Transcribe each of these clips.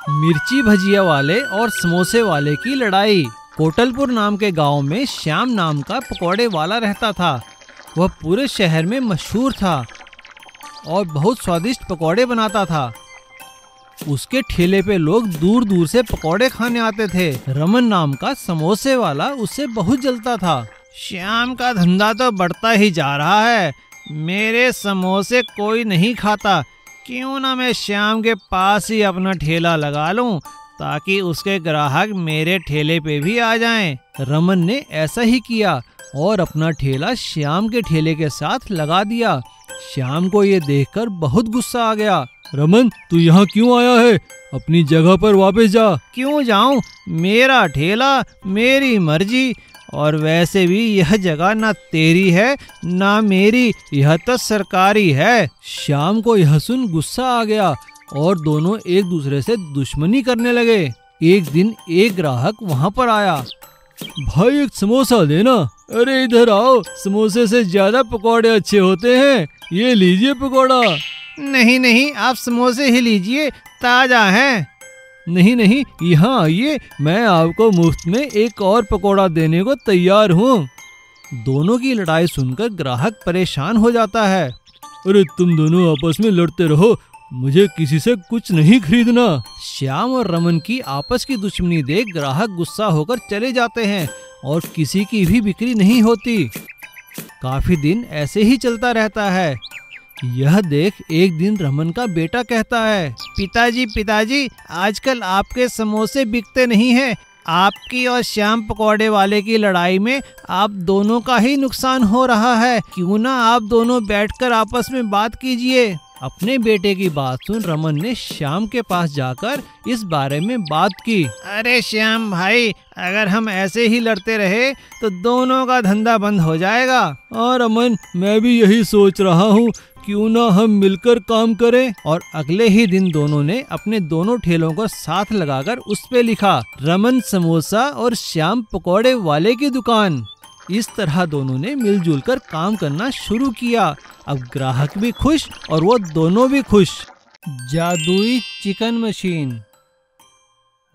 मिर्ची भजिया वाले और समोसे वाले की लड़ाई। कोटलपुर नाम के गांव में श्याम नाम का पकौड़े वाला रहता था। वह पूरे शहर में मशहूर था और बहुत स्वादिष्ट पकौड़े बनाता था। उसके ठेले पे लोग दूर दूर से पकौड़े खाने आते थे। रमन नाम का समोसे वाला उससे बहुत जलता था। श्याम का धंधा तो बढ़ता ही जा रहा है, मेरे समोसे कोई नहीं खाता, क्यों ना मैं श्याम के पास ही अपना ठेला लगा लूं ताकि उसके ग्राहक मेरे ठेले पे भी आ जाएं। रमन ने ऐसा ही किया और अपना ठेला श्याम के ठेले के साथ लगा दिया। श्याम को ये देखकर बहुत गुस्सा आ गया। रमन, तू यहाँ क्यों आया है? अपनी जगह पर वापस जा। क्यों जाऊं? मेरा ठेला, मेरी मर्जी, और वैसे भी यह जगह ना तेरी है ना मेरी, यह तो सरकारी है। श्याम को यह सुन गुस्सा आ गया और दोनों एक दूसरे से दुश्मनी करने लगे। एक दिन एक ग्राहक वहाँ पर आया। भाई, एक समोसा देना। अरे इधर आओ, समोसे से ज्यादा पकौड़े अच्छे होते हैं, ये लीजिए पकौड़ा। नहीं नहीं, आप समोसे ही लीजिए, ताजा है। नहीं नहीं, यहाँ आइए, मैं आपको मुफ्त में एक और पकौड़ा देने को तैयार हूँ। दोनों की लड़ाई सुनकर ग्राहक परेशान हो जाता है। अरे तुम दोनों आपस में लड़ते रहो, मुझे किसी से कुछ नहीं खरीदना। श्याम और रमन की आपस की दुश्मनी देख ग्राहक गुस्सा होकर चले जाते हैं और किसी की भी बिक्री नहीं होती। काफी दिन ऐसे ही चलता रहता है। यह देख एक दिन रमन का बेटा कहता है, पिताजी पिताजी, आजकल आपके समोसे बिकते नहीं हैं। आपकी और श्याम पकौड़े वाले की लड़ाई में आप दोनों का ही नुकसान हो रहा है, क्यों ना आप दोनों बैठकर आपस में बात कीजिए। अपने बेटे की बात सुन रमन ने श्याम के पास जाकर इस बारे में बात की। अरे श्याम भाई, अगर हम ऐसे ही लड़ते रहे तो दोनों का धंधा बंद हो जाएगा। और रमन, मैं भी यही सोच रहा हूँ, क्यों ना हम मिलकर काम करें। और अगले ही दिन दोनों ने अपने दोनों ठेलों को साथ लगाकर उस पे लिखा, रमन समोसा और श्याम पकौड़े वाले की दुकान। इस तरह दोनों ने मिलजुल कर काम करना शुरू किया। अब ग्राहक भी खुश और वो दोनों भी खुश। जादुई चिकन मशीन।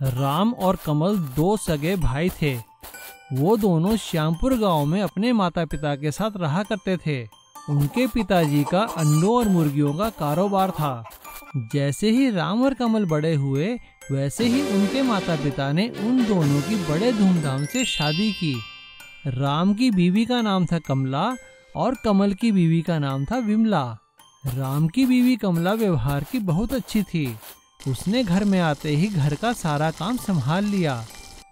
राम और कमल दो सगे भाई थे। वो दोनों श्यामपुर गांव में अपने माता पिता के साथ रहा करते थे। उनके पिताजी का अंडों और मुर्गियों का कारोबार था। जैसे ही राम और कमल बड़े हुए, वैसे ही उनके माता पिता ने उन दोनों की बड़े धूमधाम से शादी की। राम की बीवी का नाम था कमला और कमल की बीवी का नाम था विमला। राम की बीवी कमला व्यवहार की बहुत अच्छी थी। उसने घर में आते ही घर का सारा काम संभाल लिया।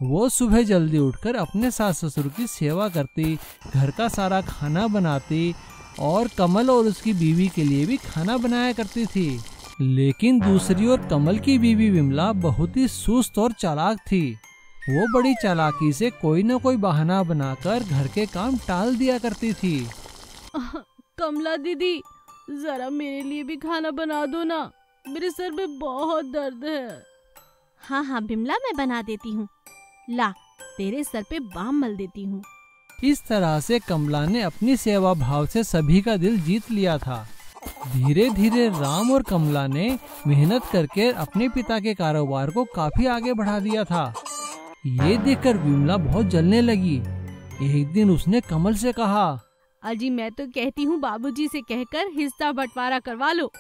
वो सुबह जल्दी उठकर अपने सास ससुर की सेवा करती, घर का सारा खाना बनाती और कमल और उसकी बीवी के लिए भी खाना बनाया करती थी। लेकिन दूसरी ओर कमल की बीवी विमला बहुत ही सुस्त और चालाक थी। वो बड़ी चालाकी से कोई न कोई बहाना बनाकर घर के काम टाल दिया करती थी। कमला दीदी, जरा मेरे लिए भी खाना बना दो ना, मेरे सर में बहुत दर्द है। हाँ हाँ बिमला, मैं बना देती हूँ, ला तेरे सर पे बाम मल देती हूँ। इस तरह से कमला ने अपनी सेवा भाव से सभी का दिल जीत लिया था। धीरे धीरे राम और कमला ने मेहनत करके अपने पिता के कारोबार को काफी आगे बढ़ा दिया था। ये देखकर विमला बहुत जलने लगी। एक दिन उसने कमल से कहा, अजी मैं तो कहती हूँ बाबूजी से कहकर हिस्सा बंटवारा करवा लो,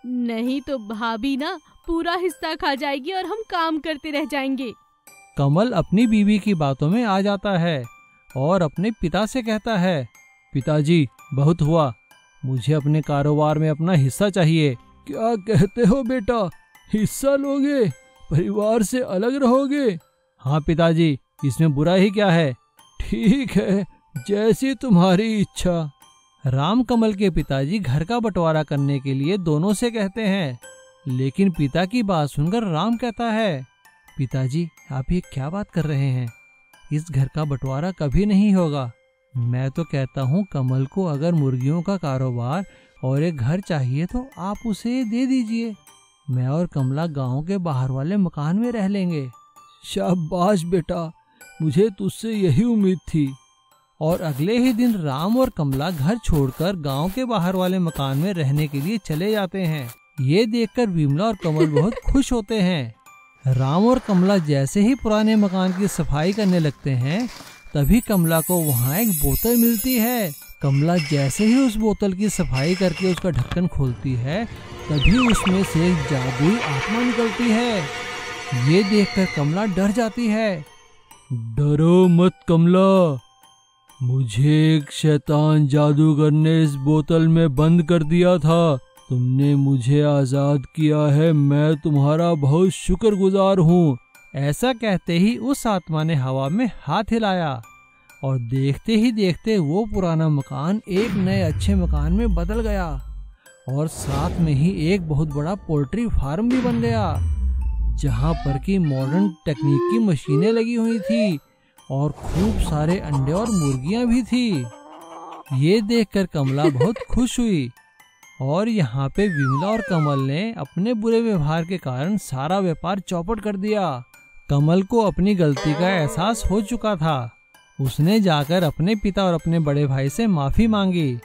नहीं तो भाभी ना पूरा हिस्सा खा जाएगी और हम काम करते रह जाएंगे। कमल अपनी बीवी की बातों में आ जाता है और अपने पिता से कहता है, पिताजी बहुत हुआ, मुझे अपने कारोबार में अपना हिस्सा चाहिए। क्या कहते हो बेटा, हिस्सा लोगे? परिवार से अलग रहोगे? हाँ पिताजी, इसमें बुरा ही क्या है? ठीक है, जैसी तुम्हारी इच्छा। राम कमल के पिताजी घर का बंटवारा करने के लिए दोनों से कहते हैं, लेकिन पिता की बात सुनकर राम कहता है, पिताजी आप ये क्या बात कर रहे हैं? इस घर का बंटवारा कभी नहीं होगा। मैं तो कहता हूँ कमल को अगर मुर्गियों का कारोबार और एक घर चाहिए तो आप उसे दे दीजिए। मैं और कमला गांव के बाहर वाले मकान में रह लेंगे। शाबाश बेटा, मुझे तुझसे यही उम्मीद थी। और अगले ही दिन राम और कमला घर छोड़कर गांव के बाहर वाले मकान में रहने के लिए चले जाते हैं। ये देखकर विमला और कमल बहुत खुश होते हैं। राम और कमला जैसे ही पुराने मकान की सफाई करने लगते हैं, तभी कमला को वहाँ एक बोतल मिलती है। कमला जैसे ही उस बोतल की सफाई करके उसका ढक्कन खोलती है, तभी उसमें से एक जादुई आत्मा निकलती है। ये देखकर कमला डर जाती है। डरो मत कमला, मुझे एक शैतान जादूगर ने इस बोतल में बंद कर दिया था। तुमने मुझे आजाद किया है, मैं तुम्हारा बहुत शुक्रगुजार हूँ। ऐसा कहते ही उस आत्मा ने हवा में हाथ हिलाया और देखते ही देखते वो पुराना मकान एक नए अच्छे मकान में बदल गया और साथ में ही एक बहुत बड़ा पोल्ट्री फार्म भी बन गया, जहाँ पर की मॉडर्न टेक्निक की मशीनें लगी हुई थी और खूब सारे अंडे और मुर्गियां भी थी। ये देखकर कमला बहुत खुश हुई और यहाँ पे विमला और कमल ने अपने बुरे व्यवहार के कारण सारा व्यापार चौपट कर दिया। कमल को अपनी गलती का एहसास हो चुका था। उसने जाकर अपने पिता और अपने बड़े भाई से माफी मांगी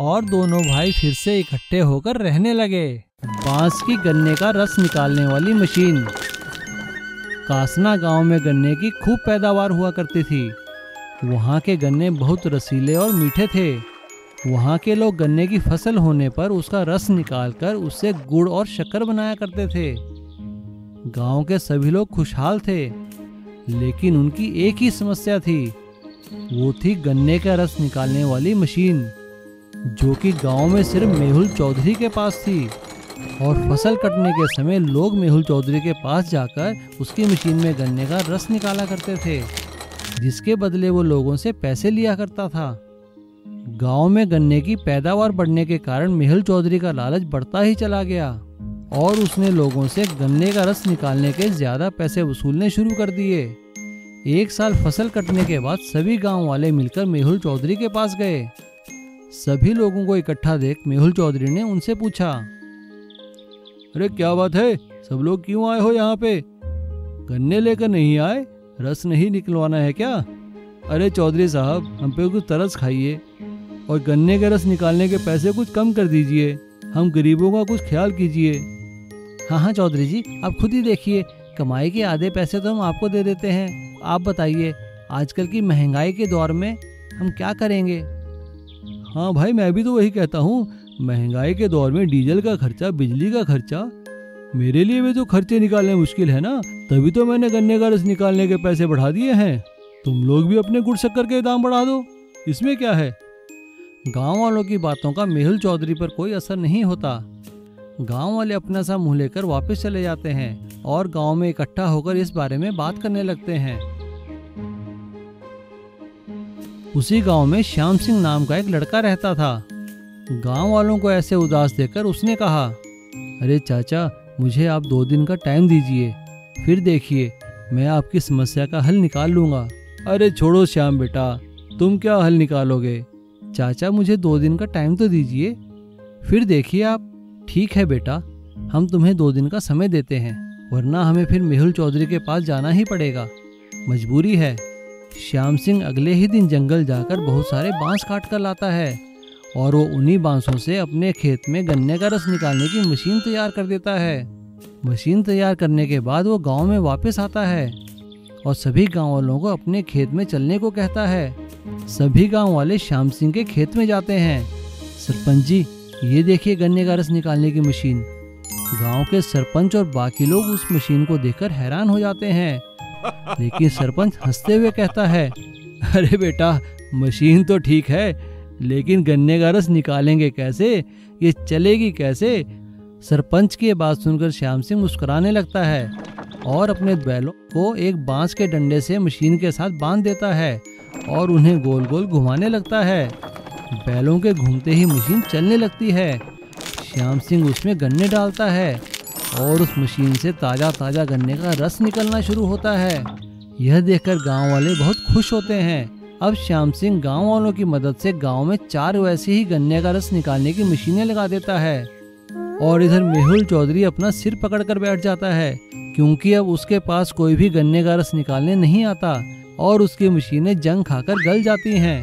और दोनों भाई फिर से इकट्ठे होकर रहने लगे। बांस की गन्ने का रस निकालने वाली मशीन। कासना गांव में गन्ने की खूब पैदावार हुआ करती थी। वहाँ के गन्ने बहुत रसीले और मीठे थे। वहाँ के लोग गन्ने की फसल होने पर उसका रस निकालकर उससे गुड़ और शक्कर बनाया करते थे। गांव के सभी लोग खुशहाल थे, लेकिन उनकी एक ही समस्या थी, वो थी गन्ने का रस निकालने वाली मशीन, जो कि गांव में सिर्फ मेहुल चौधरी के पास थी। और फसल कटने के समय लोग मेहुल चौधरी के पास जाकर उसकी मशीन में गन्ने का रस निकाला करते थे, जिसके बदले वो लोगों से पैसे लिया करता था। गांव में गन्ने की पैदावार बढ़ने के कारण मेहुल चौधरी का लालच बढ़ता ही चला गया और उसने लोगों से गन्ने का रस निकालने के ज्यादा पैसे वसूलने शुरू कर दिए। एक साल फसल कटने के बाद सभी गांव वाले मिलकर मेहुल चौधरी के पास गए। सभी लोगों को इकट्ठा देख मेहुल चौधरी ने उनसे पूछा, अरे क्या बात है, सब लोग क्यों आए हो यहाँ पे? गन्ने लेकर नहीं आए? रस नहीं निकलवाना है क्या? अरे चौधरी साहब, हम पे कुछ तरस खाइए और गन्ने के रस निकालने के पैसे कुछ कम कर दीजिए। हम गरीबों का कुछ ख्याल कीजिए। हाँ चौधरी जी, आप खुद ही देखिए, कमाई के आधे पैसे तो हम आपको दे देते हैं। आप बताइए, आजकल की महंगाई के दौर में हम क्या करेंगे? हाँ भाई, मैं भी तो वही कहता हूँ, महंगाई के दौर में डीजल का खर्चा, बिजली का खर्चा, मेरे लिए भी तो खर्चे निकालने मुश्किल है ना। तभी तो मैंने गन्ने का रस निकालने के पैसे बढ़ा दिए हैं। तुम लोग भी अपने गुड़ शक्कर के दाम बढ़ा दो, इसमें क्या है। गांव वालों की बातों का मेहुल चौधरी पर कोई असर नहीं होता। गांव वाले अपना सा मुंह लेकर वापस चले जाते हैं और गांव में इकट्ठा होकर इस बारे में बात करने लगते हैं। उसी गांव में श्याम सिंह नाम का एक लड़का रहता था। गांव वालों को ऐसे उदास देखकर उसने कहा, अरे चाचा, मुझे आप 2 दिन का टाइम दीजिए, फिर देखिए मैं आपकी समस्या का हल निकाल लूंगा। अरे छोड़ो श्याम बेटा, तुम क्या हल निकालोगे? चाचा, मुझे 2 दिन का टाइम तो दीजिए, फिर देखिए आप। ठीक है बेटा, हम तुम्हें 2 दिन का समय देते हैं, वरना हमें फिर मेहुल चौधरी के पास जाना ही पड़ेगा, मजबूरी है। श्याम सिंह अगले ही दिन जंगल जाकर बहुत सारे बांस काट कर लाता है और वो उन्हीं बांसों से अपने खेत में गन्ने का रस निकालने की मशीन तैयार कर देता है। मशीन तैयार करने के बाद वो गांव में वापस आता है और सभी गांव वालों को अपने खेत में चलने को कहता है। सभी गांव वाले श्याम सिंह के खेत में जाते हैं। सरपंच जी, ये देखिए गन्ने का रस निकालने की मशीन। गांव के सरपंच और बाकी लोग उस मशीन को देखकर हैरान हो जाते हैं, लेकिन सरपंच हंसते हुए कहता है, अरे बेटा, मशीन तो ठीक है, लेकिन गन्ने का रस निकालेंगे कैसे? ये चलेगी कैसे? सरपंच की बात सुनकर श्याम सिंह मुस्कुराने लगता है और अपने बैलों को एक बांस के डंडे से मशीन के साथ बांध देता है और उन्हें गोल गोल घुमाने लगता है। बैलों के घूमते ही मशीन चलने लगती है। श्याम सिंह उसमें गन्ने डालता है और उस मशीन से ताज़ा ताज़ा गन्ने का रस निकलना शुरू होता है। यह देखकर गांव वाले बहुत खुश होते हैं। अब श्याम सिंह गांव वालों की मदद से गांव में 4 वैसे ही गन्ने का रस निकालने की मशीनें लगा देता है और इधर मेहुल चौधरी अपना सिर पकड़कर बैठ जाता है, क्योंकि अब उसके पास कोई भी गन्ने का रस निकालने नहीं आता और उसकी मशीनें जंग खाकर गल जाती हैं।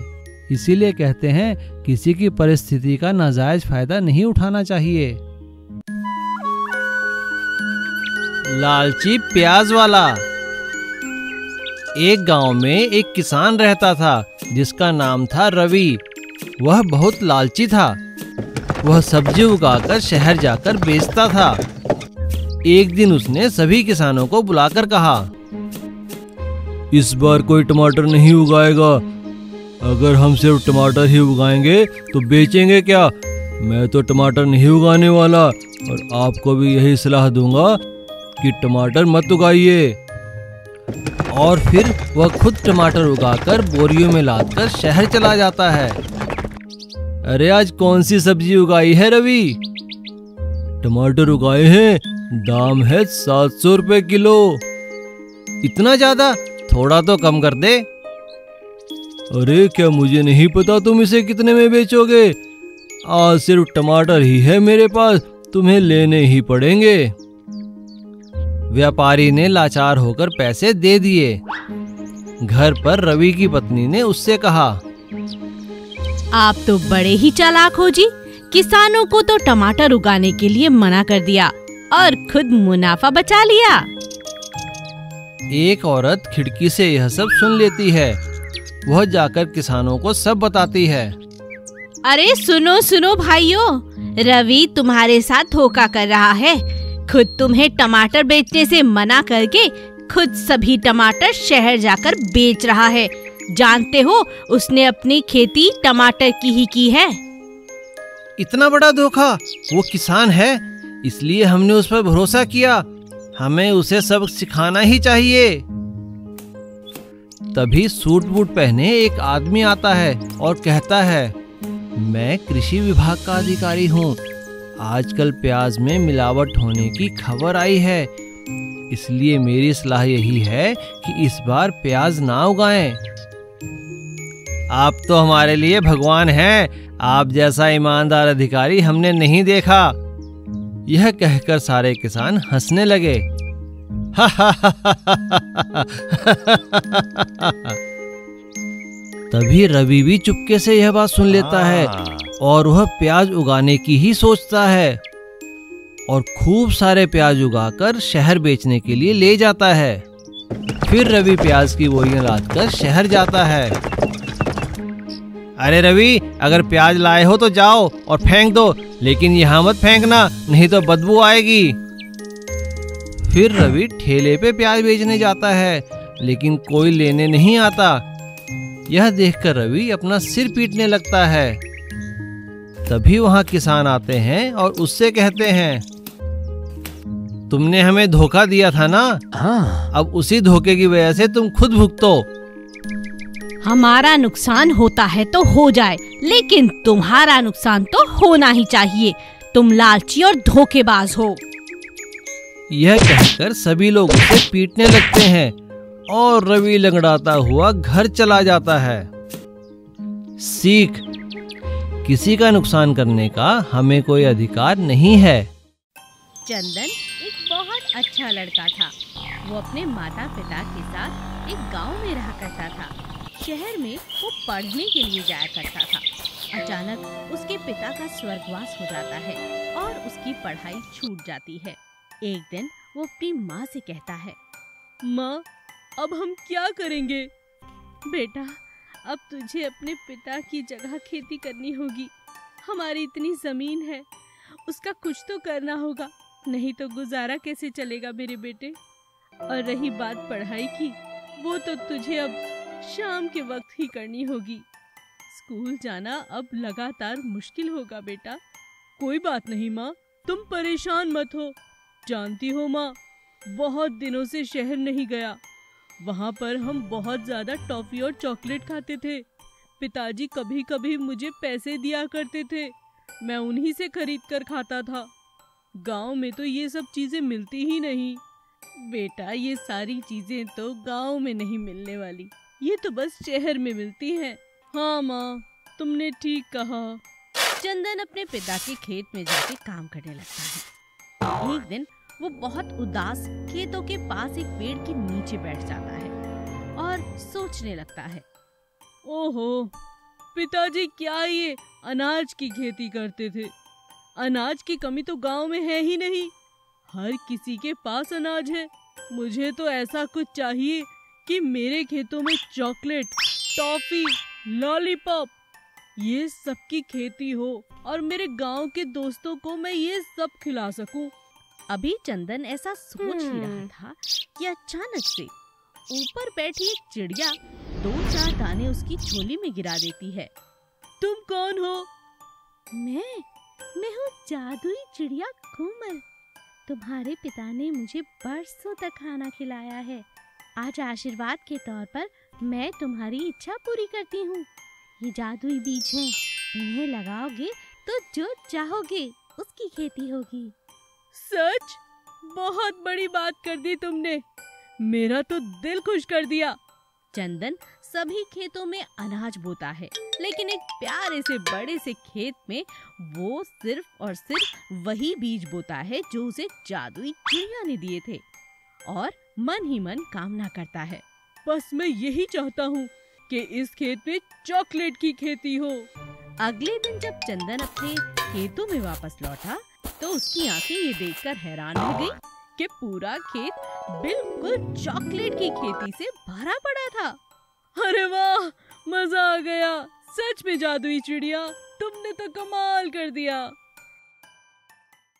इसीलिए कहते हैं, किसी की परिस्थिति का नाजायज फायदा नहीं उठाना चाहिए। लालची प्याज वाला। एक गांव में एक किसान रहता था जिसका नाम था रवि। वह बहुत लालची था। वह सब्जी उगाकर शहर जाकर बेचता था। एक दिन उसने सभी किसानों को बुलाकर कहा, इस बार कोई टमाटर नहीं उगाएगा। अगर हम सिर्फ टमाटर ही उगाएंगे तो बेचेंगे क्या? मैं तो टमाटर नहीं उगाने वाला और आपको भी यही सलाह दूंगा कि टमाटर मत उगाइए। और फिर वह खुद टमाटर उगाकर बोरियों में लादकर शहर चला जाता है। अरे आज कौन सी सब्जी उगाई है रवि? टमाटर उगाए हैं, दाम है 700 रुपए किलो। इतना ज्यादा? थोड़ा तो कम कर दे। अरे क्या मुझे नहीं पता तुम इसे कितने में बेचोगे? आज सिर्फ टमाटर ही है मेरे पास, तुम्हें लेने ही पड़ेंगे। व्यापारी ने लाचार होकर पैसे दे दिए। घर पर रवि की पत्नी ने उससे कहा, आप तो बड़े ही चालाक हो जी। किसानों को तो टमाटर उगाने के लिए मना कर दिया और खुद मुनाफा बचा लिया। एक औरत खिड़की से यह सब सुन लेती है। वह जाकर किसानों को सब बताती है। अरे सुनो सुनो भाइयों, रवि तुम्हारे साथ धोखा कर रहा है। खुद तुम्हें टमाटर बेचने से मना करके खुद सभी टमाटर शहर जाकर बेच रहा है। जानते हो उसने अपनी खेती टमाटर की ही की है। इतना बड़ा धोखा? वो किसान है इसलिए हमने उस पर भरोसा किया। हमें उसे सबक सिखाना ही चाहिए। तभी सूट बूट पहने एक आदमी आता है और कहता है, मैं कृषि विभाग का अधिकारी हूँ। आजकल प्याज में मिलावट होने की खबर आई है, इसलिए मेरी सलाह यही है कि इस बार प्याज ना उगाएं। आप तो हमारे लिए भगवान हैं। आप जैसा ईमानदार अधिकारी हमने नहीं देखा। यह कहकर सारे किसान हंसने लगे। तभी रवि भी चुपके से यह बात सुन लेता है और वह प्याज उगाने की ही सोचता है और खूब सारे प्याज उगाकर शहर बेचने के लिए ले जाता है। फिर रवि प्याज की बोरियां लादकर शहर जाता है। अरे रवि, अगर प्याज लाए हो तो जाओ और फेंक दो, लेकिन यहाँ मत फेंकना, नहीं तो बदबू आएगी। फिर रवि ठेले पे प्याज बेचने जाता है, लेकिन कोई लेने नहीं आता। यह देखकर रवि अपना सिर पीटने लगता है। तभी वहाँ किसान आते हैं और उससे कहते हैं, तुमने हमें धोखा दिया था ना? हाँ। अब उसी धोखे की वजह से तुम खुद भुगतो। हमारा नुकसान होता है तो हो जाए, लेकिन तुम्हारा नुकसान तो होना ही चाहिए। तुम लालची और धोखेबाज हो। यह कहकर सभी लोग उसे पीटने लगते हैं और रवि लंगड़ाता हुआ घर चला जाता है। सीख, किसी का नुकसान करने का हमें कोई अधिकार नहीं है। चंदन एक बहुत अच्छा लड़का था। वो अपने माता पिता के साथ एक गांव में रहा करता था। शहर में वो पढ़ने के लिए जाया करता था। अचानक उसके पिता का स्वर्गवास हो जाता है और उसकी पढ़ाई छूट जाती है। एक दिन वो अपनी माँ से कहता है, माँ, अब हम क्या करेंगे? बेटा, अब तुझे अपने पिता की जगह खेती करनी होगी। हमारी इतनी जमीन है, उसका कुछ तो करना होगा, नहीं तो गुजारा कैसे चलेगा मेरे बेटे। और रही बात पढ़ाई की, वो तो तुझे अब शाम के वक्त ही करनी होगी। स्कूल जाना अब लगातार मुश्किल होगा बेटा। कोई बात नहीं माँ, तुम परेशान मत हो। जानती हो माँ, बहुत दिनों से शहर नहीं गया। वहाँ पर हम बहुत ज्यादा टॉफी और चॉकलेट खाते थे। पिताजी कभी कभी मुझे पैसे दिया करते थे, मैं उन्हीं से खरीद कर खाता था। गांव में तो ये सब चीजें मिलती ही नहीं। बेटा, ये सारी चीजें तो गांव में नहीं मिलने वाली, ये तो बस शहर में मिलती हैं। हाँ माँ, तुमने ठीक कहा। चंदन अपने पिता के खेत में जाके काम करने लगता है। एक दिन वो बहुत उदास खेतों के पास एक पेड़ के नीचे बैठ जाता है और सोचने लगता है, ओहो, पिताजी क्या ये अनाज की खेती करते थे। अनाज की कमी तो गांव में है ही नहीं। हर किसी के पास अनाज है, मुझे तो ऐसा कुछ चाहिए कि मेरे खेतों में चॉकलेट, टॉफी, लॉलीपॉप ये सब की खेती हो और मेरे गांव के दोस्तों को मैं ये सब खिला सकूं। अभी चंदन ऐसा सोच ही रहा था कि अचानक से ऊपर बैठी एक चिड़िया 2-4 दाने उसकी झोली में गिरा देती है। तुम कौन हो? मैं हूँ जादुई चिड़िया घूमर। तुम्हारे पिता ने मुझे बरसों तक खाना खिलाया है। आज आशीर्वाद के तौर पर मैं तुम्हारी इच्छा पूरी करती हूँ। ये जादुई बीज हैं, इन्हें लगाओगे तो जो चाहोगे उसकी खेती होगी। सच? बहुत बड़ी बात कर दी तुमने, मेरा तो दिल खुश कर दिया। चंदन सभी खेतों में अनाज बोता है, लेकिन एक प्यारे से बड़े से खेत में वो सिर्फ और सिर्फ वही बीज बोता है जो उसे जादुई चिड़िया ने दिए थे, और मन ही मन कामना करता है, बस मैं यही चाहता हूँ कि इस खेत में चॉकलेट की खेती हो। अगले दिन जब चंदन अपने खेतों में वापस लौटा तो उसकी आंखें ये देखकर हैरान हो गई कि पूरा खेत बिल्कुल चॉकलेट की खेती से भरा पड़ा था। अरे वाह, मजा आ गया। सच में जादुई चिड़िया, तुमने तो कमाल कर दिया।